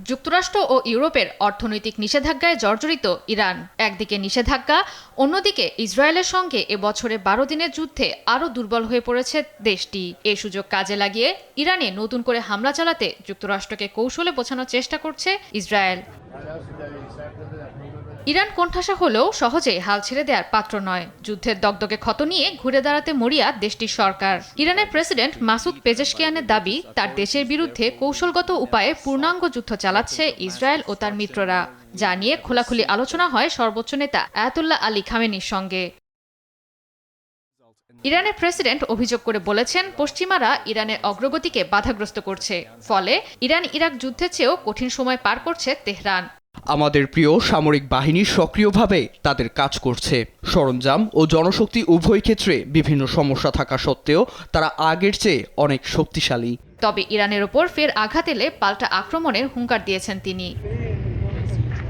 যুক্তরাষ্ট্র ও ইউরোপের অর্থনৈতিক নিষেধাজ্ঞায় জর্জরিত ইরান। একদিকে নিষেধাজ্ঞা, অন্যদিকে ইসরায়েলের সঙ্গে এবছরে ১২ দিনের যুদ্ধে আরও দুর্বল হয়ে পড়েছে দেশটি। এ সুযোগ কাজে লাগিয়ে ইরানে নতুন করে হামলা চালাতে যুক্তরাষ্ট্রকে কৌশলে বোঝানোর চেষ্টা করছে ইসরায়েল। ইরান কোণঠাসা হলেও সহজে হাল ছেড়ে দেওয়ার পাত্র নয়। যুদ্ধের দগদগে ক্ষত নিয়ে ঘুরে দাঁড়াতে মরিয়া দেশটির সরকার। ইরানের প্রেসিডেন্ট মাসুদ পেজেশকিয়ানের দাবি, তার দেশের বিরুদ্ধে কৌশলগত উপায়ে পূর্ণাঙ্গ যুদ্ধ চালাচ্ছে ইসরায়েল ও তার মিত্ররা, যা নিয়ে খোলাখুলি আলোচনা হয় সর্বোচ্চ নেতা আয়াতুল্লাহ আলী খামেনির সঙ্গে। ইরানের প্রেসিডেন্ট অভিযোগ করে বলেছেন, পশ্চিমারা ইরানের অগ্রগতিকে বাধাগ্রস্ত করছে, ফলে ইরান ইরাক যুদ্ধের চেয়েও কঠিন সময় পার করছে তেহরান। আমাদের প্রিয় সামরিক বাহিনী সক্রিয়ভাবে তাদের কাজ করছে। সরঞ্জাম ও জনশক্তি উভয় ক্ষেত্রে বিভিন্ন সমস্যা থাকা সত্ত্বেও তারা আগের চেয়ে অনেক শক্তিশালী। তবে ইরানের ওপর ফের আঘাত এলে পাল্টা আক্রমণের হুঙ্কার দিয়েছেন তিনি।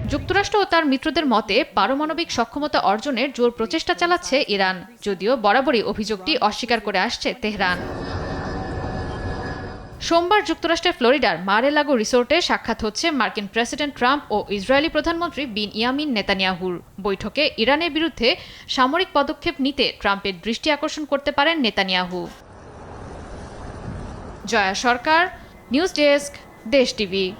যুক্তরাষ্ট্র ও তার মিত্রদের মতে পারমাণবিক সক্ষমতা অর্জনের জোর প্রচেষ্টা চালাচ্ছে ইরান, যদিও বরাবরই অভিযোগটি অস্বীকার করে আসছে তেহরান। সোমবার যুক্তরাষ্ট্রের ফ্লোরিডার মার-এ-লাগো রিসোর্টে সাক্ষাৎ হচ্ছে মার্কিন প্রেসিডেন্ট ট্রাম্প ও ইসরায়েলি প্রধানমন্ত্রী বিনইয়ামিন নেতানিয়াহুর। বৈঠকে ইরানের বিরুদ্ধে সামরিক পদক্ষেপ নিতে ট্রাম্পের দৃষ্টি আকর্ষণ করতে পারেন নেতানিয়াহু। জয়া সরকার, নিউজ ডেস্ক, দেশ টিভি।